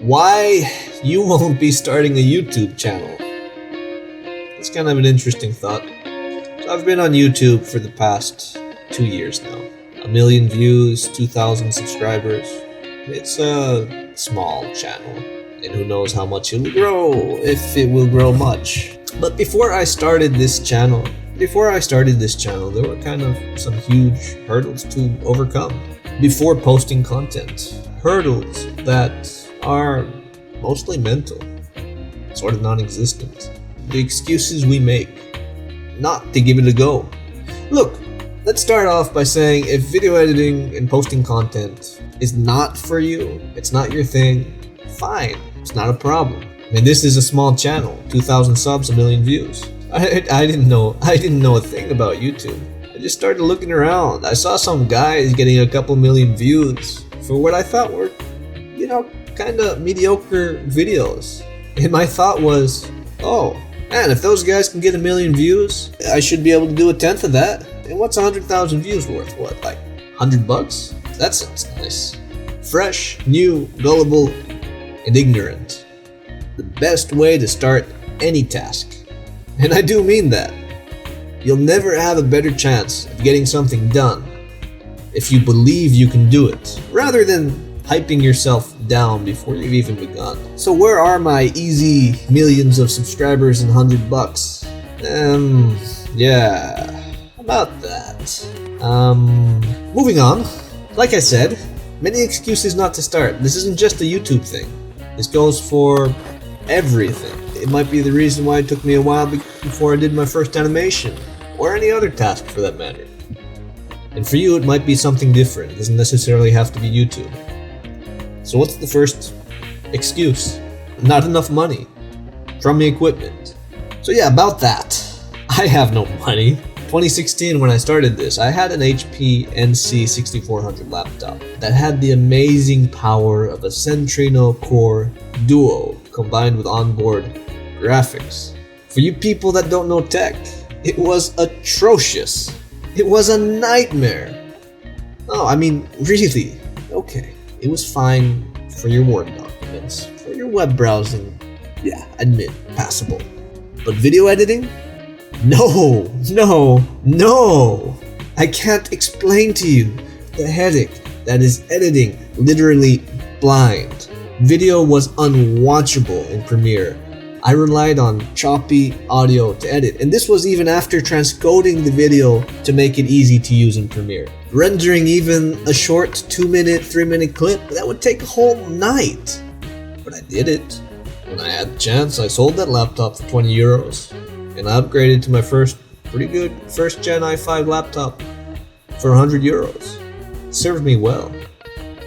Why you won't be starting a YouTube channel? It's kind of an interesting thought. So I've been on YouTube for the past 2 years now. 1 million views, 2,000 subscribers. It's a small channel, and who knows how much it will grow, if it will grow much. But before I started this channel, there were kind of some huge hurdles to overcome before posting content. Hurdles that are mostly mental, sort of non-existent. The excuses we make not to give it a go. Look, let's start off by saying if video editing and posting content is not for you, it's not your thing, fine, it's not a problem. I mean, this is a small channel, 2,000 subs, 1 million views. I didn't know a thing about YouTube. I just started looking around. I saw some guys getting a couple million views for what I thought were, kind of mediocre videos. And my thought was, oh man, if those guys can get 1 million views, I should be able to do 1/10 of that. And what's 100,000 views worth? What, like $100? That sounds nice. Fresh, new, gullible, and ignorant. The best way to start any task. And I do mean that. You'll never have a better chance of getting something done if you believe you can do it, rather than hyping yourself down before you've even begun. So where are my easy millions of subscribers and $100? Yeah, about that. Moving on. Like I said, many excuses not to start. This isn't just a YouTube thing. This goes for everything. It might be the reason why it took me a while before I did my first animation, or any other task for that matter. And for you, it might be something different. It doesn't necessarily have to be YouTube. So what's the first excuse? Not enough money from the equipment. So yeah, about that. I have no money. 2016, when I started this, I had an HP NC6400 laptop that had the amazing power of a Centrino Core Duo combined with onboard graphics. For you people that don't know tech, it was atrocious. It was a nightmare. Oh, I mean, really. Okay, it was fine for your Word documents, for your web browsing. Yeah, admit, passable. But video editing? No. I can't explain to you the headache that is editing literally blind. Video was unwatchable in Premiere. I relied on choppy audio to edit, and this was even after transcoding the video to make it easy to use in Premiere. Rendering even a short 2-minute, 3-minute clip, that would take a whole night. But I did it. When I had the chance, I sold that laptop for €20, and I upgraded to my pretty good first-gen i5 laptop for €100. It served me well.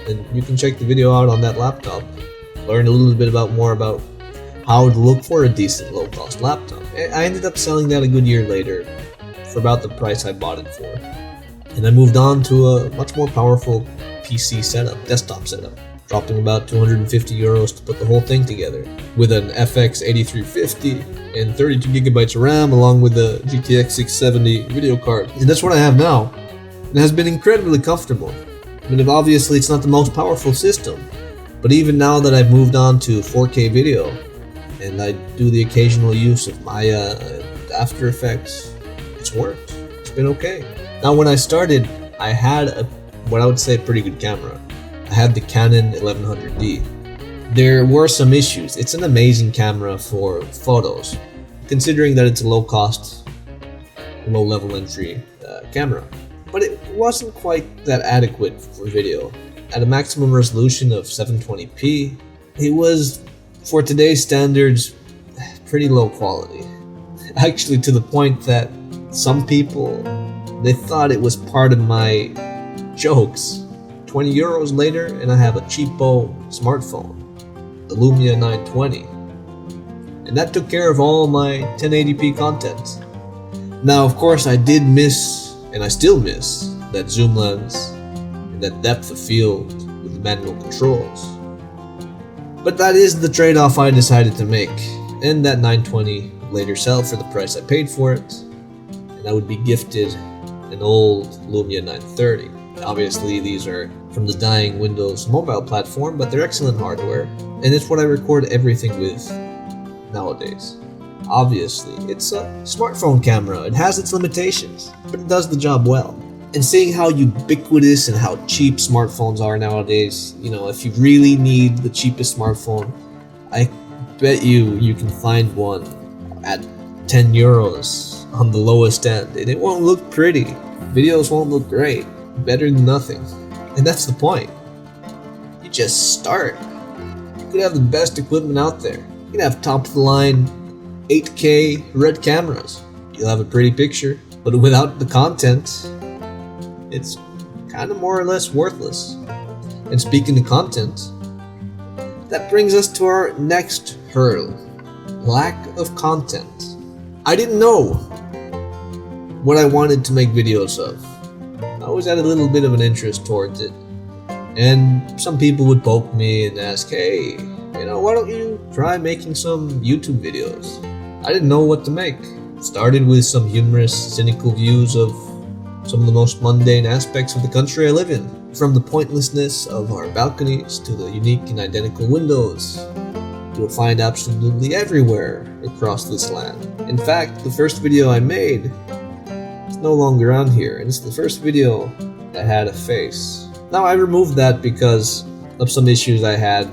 And you can check the video out on that laptop. Learn a little bit more about how to look for a decent low-cost laptop. I ended up selling that a good year later for about the price I bought it for. And I moved on to a much more powerful PC setup, desktop setup, dropping about €250 to put the whole thing together, with an FX 8350 and 32 gigabytes of RAM, along with the GTX 670 video card. And that's what I have now. It has been incredibly comfortable. I mean, obviously it's not the most powerful system, but even now that I've moved on to 4K video, and I do the occasional use of Maya and After Effects, it's worked. It's been okay. Now, when I started, I had what I would say pretty good camera. I had the Canon 1100D. There were some issues. It's an amazing camera for photos, considering that it's a low-cost, low-level entry camera. But it wasn't quite that adequate for video. At a maximum resolution of 720p, it was, for today's standards, pretty low quality. Actually, to the point that some people, they thought it was part of my jokes. €20 later, and I have a cheapo smartphone, the Lumia 920. And that took care of all my 1080p content. Now, of course, I did miss, and I still miss, that zoom lens and that depth of field with the manual controls. But that is the trade-off I decided to make, and that 920 later sell for the price I paid for it, and I would be gifted an old Lumia 930. Obviously, these are from the dying Windows mobile platform, but they're excellent hardware, and it's what I record everything with nowadays. Obviously, it's a smartphone camera. It has its limitations, but it does the job well. And seeing how ubiquitous and how cheap smartphones are nowadays, if you really need the cheapest smartphone, I bet you can find one at 10 euros on the lowest end, and it won't look pretty. Videos won't look great. Better than nothing. And that's the point. You just start. You could have the best equipment out there. You can have top of the line 8K red cameras. You'll have a pretty picture, but without the content, it's kind of more or less worthless. And speaking of content, that brings us to our next hurdle: lack of content. I didn't know what I wanted to make videos of. I always had a little bit of an interest towards it. And some people would poke me and ask, hey, why don't you try making some YouTube videos? I didn't know what to make. It started with some humorous, cynical views of some of the most mundane aspects of the country I live in, from the pointlessness of our balconies to the unique and identical windows you'll find absolutely everywhere across this land. In fact, the first video I made is no longer on here, and it's the first video that had a face. Now, I removed that because of some issues I had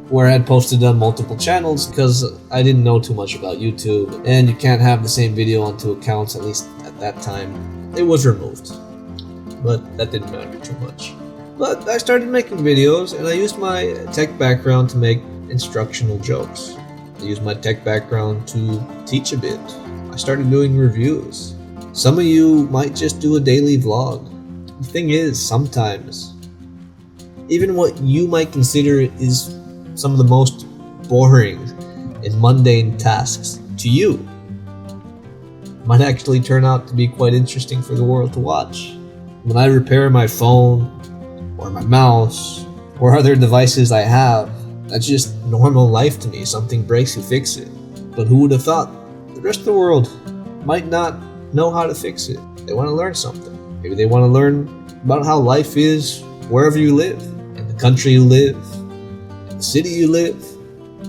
where I had posted on multiple channels because I didn't know too much about YouTube, and you can't have the same video on two accounts, at least at that time. It was removed, but that didn't matter too much. But I started making videos, and I used my tech background to make instructional jokes. I used my tech background to teach a bit. I started doing reviews. Some of you might just do a daily vlog. The thing is, sometimes, even what you might consider is some of the most boring and mundane tasks to you might actually turn out to be quite interesting for the world to watch. When I repair my phone, or my mouse, or other devices I have, that's just normal life to me. Something breaks, you fix it. But who would have thought the rest of the world might not know how to fix it? They want to learn something. Maybe they want to learn about how life is wherever you live, in the country you live, in the city you live.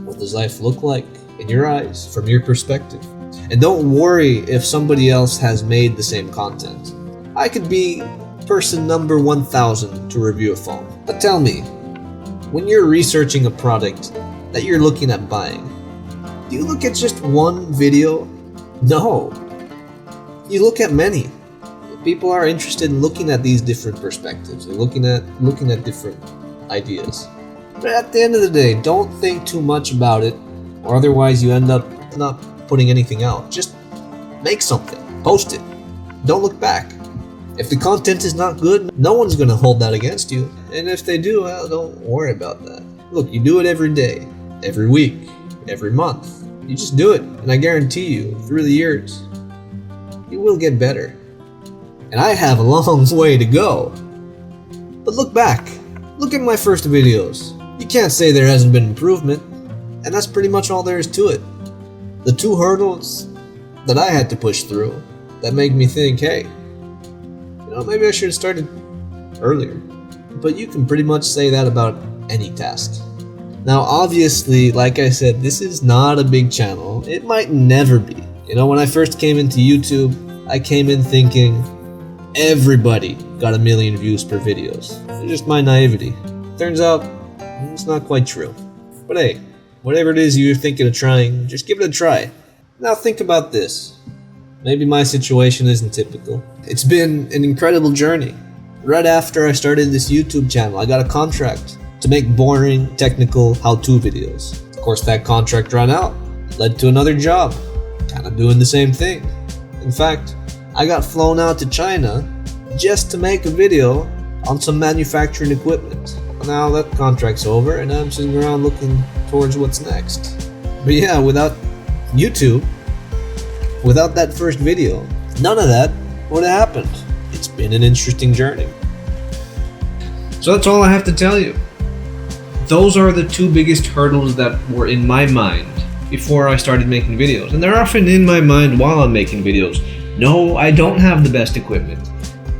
What does life look like in your eyes, from your perspective? And don't worry if somebody else has made the same content. I could be person number 1000 to review a phone. But tell me, when you're researching a product that you're looking at buying, do you look at just one video? No. You look at many. People are interested in looking at these different perspectives. They're looking at different ideas. But at the end of the day, don't think too much about it, or otherwise you end up not putting anything out. Just make something. Post it. Don't look back. If the content is not good, no one's going to hold that against you. And if they do, well, don't worry about that. Look, you do it every day, every week, every month. You just do it, and I guarantee you, through the years, you will get better. And I have a long way to go. But look back. Look at my first videos. You can't say there hasn't been improvement. And that's pretty much all there is to it. The two hurdles that I had to push through that make me think, hey, maybe I should have started earlier. But you can pretty much say that about any task. Now, obviously, like I said, this is not a big channel. It might never be. When I first came into YouTube, I came in thinking everybody got 1 million views per videos. It's just my naivety. Turns out, it's not quite true. But hey, whatever it is you're thinking of trying, just give it a try. Now think about this. Maybe my situation isn't typical. It's been an incredible journey. Right after I started this YouTube channel, I got a contract to make boring, technical how-to videos. Of course, that contract ran out, led to another job, kind of doing the same thing. In fact, I got flown out to China just to make a video on some manufacturing equipment. Now that contract's over, and I'm sitting around looking towards what's next. But yeah, without YouTube, without that first video, none of that would have happened. It's been an interesting journey. So that's all I have to tell you. Those are the two biggest hurdles that were in my mind before I started making videos. And they're often in my mind while I'm making videos. No, I don't have the best equipment.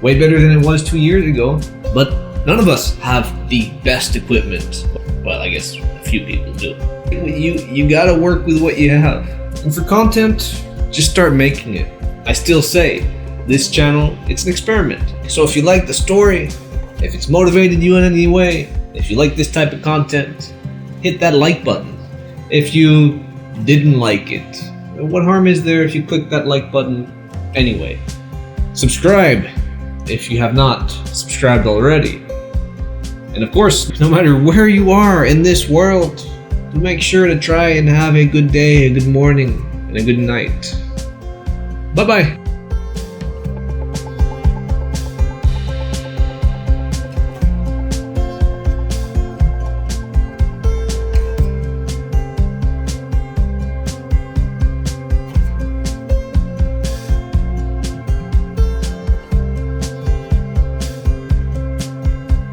Way better than it was 2 years ago, but None of us have the best equipment. Well, I guess a few people do. You gotta work with what you have. And for content, just start making it. I still say, this channel, it's an experiment. So if you like the story, if it's motivated you in any way, if you like this type of content, hit that like button. If you didn't like it, what harm is there if you click that like button anyway? Subscribe if you have not subscribed already. And of course, no matter where you are in this world, do make sure to try and have a good day, a good morning, and a good night. Bye-bye.